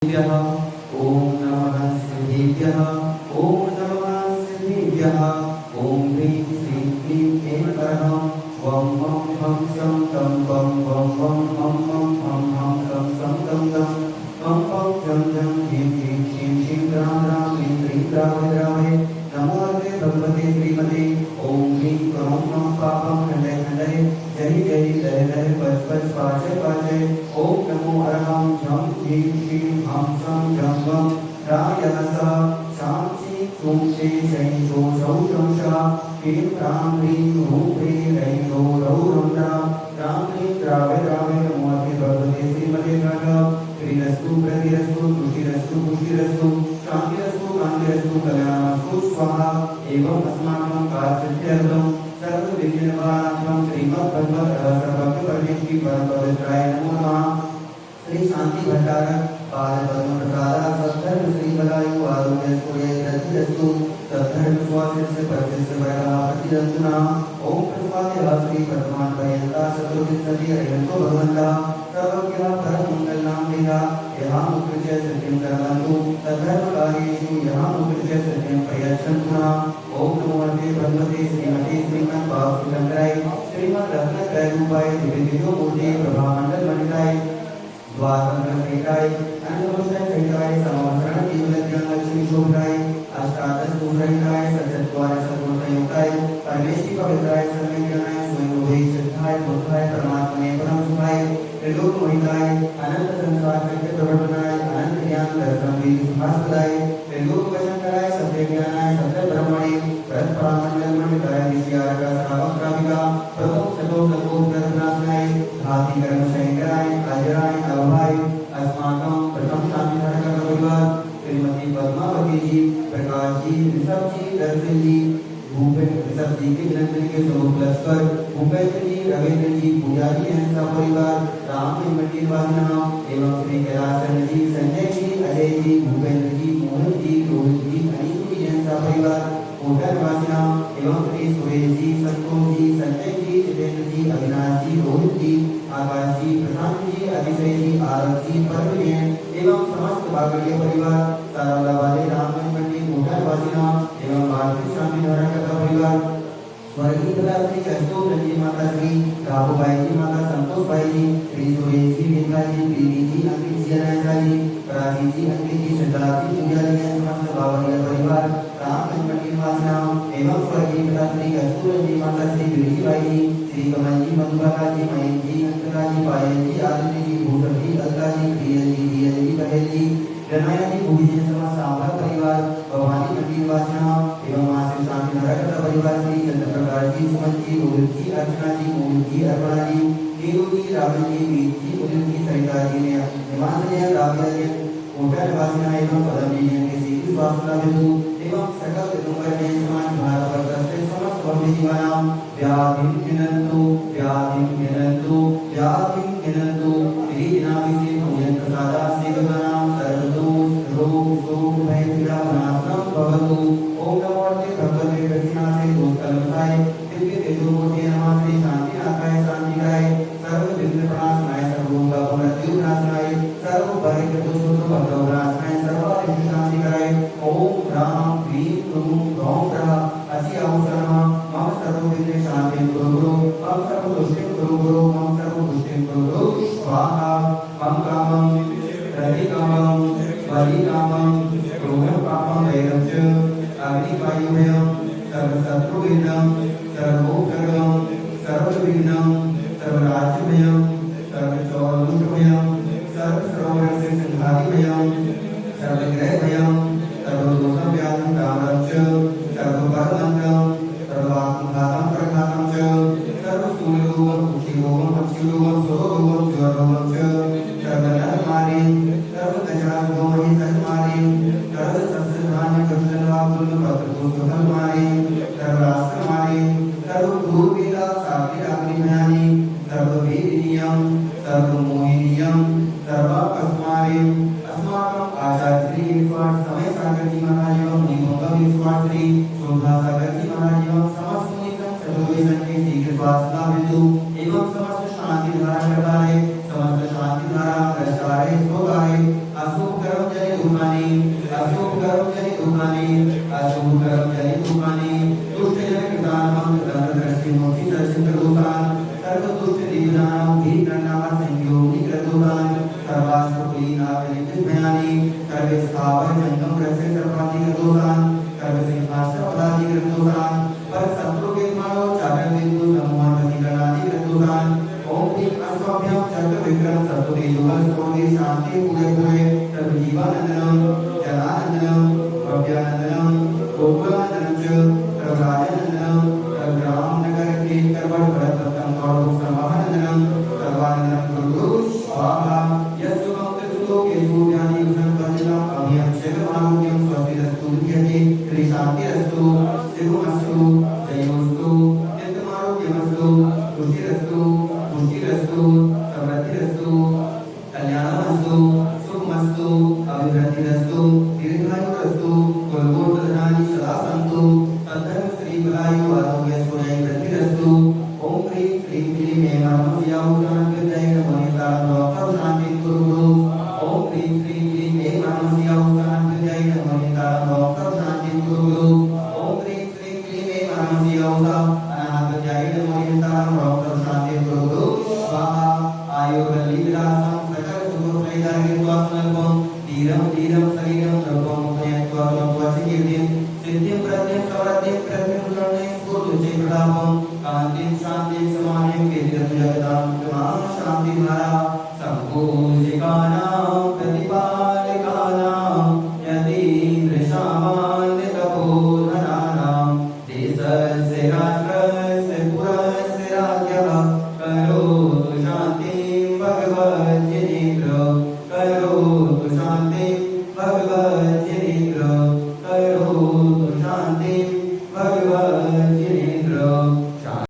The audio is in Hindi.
सिद्धेभ्यः ओम नमः सिद्धेभ्यः ओम नमः सिद्धेभ्यः ओम ह्रीं श्रीं क्लीं ऐं परः वं वं हं सं तं वं वं वं हं हं हं हं सं सं तं तं वं वं जं जं ह्रीं क्लीं क्षीं क्षीं रां रां क्लीं क्लीं द्रावय द्रावय नमोऽर्थे भगवते श्रीमते ओम ह्रीं करों मम पापं खण्डय खण्डय जहि जहि लय लय पच पच पाचय पाचय ओम नमो अरहं झं ह्रीं श्रीं हं सं झं वं रायनसः शांति चुंचे शैं शो शौ शं शा ह्रीं प्रां ह्रीं रूं ह्रीं रैं रो रौ रं रां ह्रीं द्रावय द्रावय नमोऽर्थे भगवते श्रीमते नमः श्रीरस्तु प्रतिरस्तु तुष्टिरस्तु पुष्टिरस्तु शान्तिरस्तु कान्तिरस्तु कल्याणमस्तु स्वाहा एवं अस्माकं कार्यसिद्ध्यर्थं सर्वविघ्ननिवारणार्थं श्रीमद्भगवत् सर्वज्ञपरमेश्वरी परमपवित्राय नमो नमः। श्री शांति भट्टारक पाद पद्म प्रसादा सद्धर्म श्री बलायु आरोग्य सूर्य रतिरस्तु सद्धर्म स्वास्थ्य परमेश्वर वरदा प्रतिरस्तु नाम ओम प्रसादे श्री वर्तमान पर्यंता चतुर्विंशति अयंतो भगवंता सर्वज्ञ परम मंगल नाम देहा यहां मुख्य सत्यं कर्मन्तु तद्धर्म कार्येषु यहां मुख्य सत्यं प्रयच्छन्तु नाम ओम नमो भगवते श्रीमते श्रीमन् भागवतंत्राय श्रीमद् रत्नत्रय रूपाय दिव्य मूर्ति प्रभामंडल मंडिताय द्वारंग सेठाय अनुरोधन सेठाय समवस्त्रण केवलज्ञान लक्ष्मी शोभाय अष्टादश दूरहिताय सचद्वार सद्गुणसंयुक्ताय परमेश्वरी पवित्राय सर्वज्ञानाय स्वयंभुवे सिद्धाय बुद्धाय परमात्मने परम सुखाय त्रिलोक मोहिताय अनंत संसार कृत्य प्रवर्तनाय अनंत ज्ञान दर्शन वीर सुभाषदाय त्रिलोक वशंकराय सत्य ज्ञानाय सत्य ब्रह्मणे व्रत परामंडल मंडिताय विषयार्क श्रावक श्राविका प्रमुख चतो सतो प्रदनासनाय धाति कर्म शंकराय अजराय अभय अस्माकं प्रथम शांतिधारक परिवार श्रीमती पद्मावती जी प्रकाश जी ऋषभ जी दर्शन जी भूपेंद्र ऋषभ जी के जन्मदिन के शुभ लक्ष्कर भूपेंद्र जी रविंद्र जी पुजारी हंसा परिवार राम मंडी निवासी एवं श्री कैलाश जी संजय जी अजय जी भूपेंद्र जी मोहन जी रोहित जी अनिश जी हंसा परिवार कोटा निवासी एवं श्री सुरेश जी संतोष जी संजय जी जितेंद्र जी अविनाश जी रोहित जी आकाश जी प्रशांत जी अतिशय जी आरव जी परवीन एवं समस्त बागड़िया परिवार सारावला वाले राम मंडी कोटा निवासी एवं भारतीय शांति धारण परिवार स्वर्गीय पिता श्री कस्तूर जी माता श्री राघुबाई जी माता संतोष भाई जी श्री सुरेश जी मेघा जी प्रीति जी अंकित जी अनायसा जी प्राची जी अंकित जी सिद्धार्थ जी पूजा जी समस्त बावरिया परिवार राम मंडी निवासी एवं स्वर्गीय पिता श्री कस्तूर जी माता श्री बिरजी भाई जी श्री कमल जी मधुबाला जी मयंक जी अंतरा जी पायल जी आदित्य जी भूषण जी अलका जी प्रियल जी दियल जी पटेल जी रनाया जी भूमि जी समस्त सावरा परिवार भवानी मंडी निवासी एवं मां श्री शांति धारक परिवार श्री चंद्र प्रकाश जी सुमन जी रोहित जी अर्चना जी मोहित जी अर्पणा जी नीरू जी राहुल जी मीत जी उदित जी सरिता जी ने निवास ने राविया जी कोटा निवासी एवं पदम जी ने सीधी स्वास्थ्य हेतु एवं सकल दिगंबर ने समान भारत वर्ष से समस्त भक्ति जीवानां व्याधिं गिनन्तु श्री दिनाभिषेक पूजन प्रसादा सेवकानां सर्वदोष रोग शोक भय पीड़ा विनाशनं भवतु ओम नमो भगवते दक्षिणासे दोषकल्मषाय दिव्य तेजोमूर्ते नमः श्री शांतिनाथाय शांतिकाय सर्व विघ्न प्रणाशनाय सर्वोपमृत्युनाशनाय सर्व भयकृतोषोत्रभद्रवनाशनाय सर्वारिष्ट शांतिकाय ओम ह्रां ह्रीं क्लूं गौं ग्रह असि अवसरः मम सर्वविघ्न शांति गुरु मम सर्वदुष्टिं गुरु मम सर्वदुष्टिं गुरु स्वाहा मम कामं रतिकामं बलिकामं क्रोधं पापं दैरं च अग्निवायुभयं सर्वशत्रुविघ्नं सर्वोपसर्गं सर्वविघ्नं सर्वराज्यभयं सर्वचौरदुष्टभयं सर्वश्रवणसिंहादिभयं सर्वग्रहभयं सर्वदोषव्याधिं कामं च सर्वपरमन्तं सर्वात्मघातं प्रघातं च सर्वस्थूलरोगं कुक्षिरोगं पक्षिरोगं स्वरोगं ज्वररोगं च सर्वनरमारिं सर्वगजारोगं सन्मारिं सर्वसस्यधान्य कृष्णवाकुलं पत्रपुष्पफलमारिं सर्वराष्ट्रमारिं सर्वभूवेदा साक्षिराग्निमयानि सर्ववेदिनीयं सर्वमोहिनीयं सर्वाकस्मारिं अस्माकं आचार्य श्री विश्वास समय सागर जी महाराज एवं निगम विश्वास श्री शोभा सागर जी महाराज एवं समस्त मुनिगण चतुर्वेद के शीघ्र स्वास्थ्य हेतु एवं समस्त शांति धारा करता है समस्त शांति धारा प्रचारे स्वगाय अशुभ कर्म दुःखानि अशुभ कर्म जनित दुःखानि अशुभ कर्म जनित दुःखानि दुष्ट जन कृतानां दृष्टि मोक्षि दर्शन दोषान् सर्व दुष्ट दीनानां भीतनाम संयोग निकृतोषान् सर्वाष्टकुलीनावलिभयानि सर्व स्थावर जंगम रक्षे सर्वादि दोषान् सर्व सिंहासन पदादि दोषान् पर शत्रु के मानो चाकर बिंदु समूह प्रतिकरणादि दोषान् ओम ह्रीं अस्मभ्यं चक्र विक्रम सत्वते युगल स्फोटे शांति पूरे पूरे सर्व जीवानंदनम जनानंदनम भव्यानंदनम गोकुलानंदनम च सर्वराजानंदनम सर्वग्राम नगर के करवट भरत रत्नम गौरव समानंदनम सर्वानंदनम गुरु स्वाहा यस्सु मंत्रसुलोके सूर्यानि संपन्नम अभियं शिवमानुक्यं स्वस्तिरस्तु धियते त्रिशान्तिरस्तु शिवमस्तु जयोस्तु नित्यमारोग्यमस्तु तुष्टिरस्तु पुष्टिरस्तु समृद्धिरस्तु कल्याणमस्तु सुखमस्तु अभिवृद्धिरस्तु दीर्घायुरस्तु कुलगोत्रधनानि सदा सन्तु तद्धर्म श्री बलायु आरोग्य सुजय वृद्धिरस्तु ओम ह्रीं श्रीं क्लीं ऐं नमः शिवाय नमो निताय शांति गुरु ओम ह्रीं श्रीं क्लीं ऐं नमः शिवाय नमो निताय शांति गुरु ओम ह्रीं श्रीं क्लीं ऐं नमः शिवाय नमो निताय शांति गुरु स्वाहा आयुर्वल्लीविलासं सकल सुखप्रदायकत्वं धीरं धीरं शरीरं सर्वं भयत्वचिकीर्तिं सिद्धिं प्रत्यं समृद्धिं प्रत्यं गुणेन स्फुर्तुचे प्रतापं कान्तिं शान्तिं समानिं कीर्तिं जगतां कृपां शान्तिधारा सम्पूजिकानां प्रतिपालिकानां यतीन्द्रशामान्यतपोधनानां देशस्य राष्ट्रस्य पुरस्य राज्ञः करोतु शान्तिं भगवज्जनेन्द्र करोतु शान्तिं भगवज्जनेन्द्र करोतु शान्तिं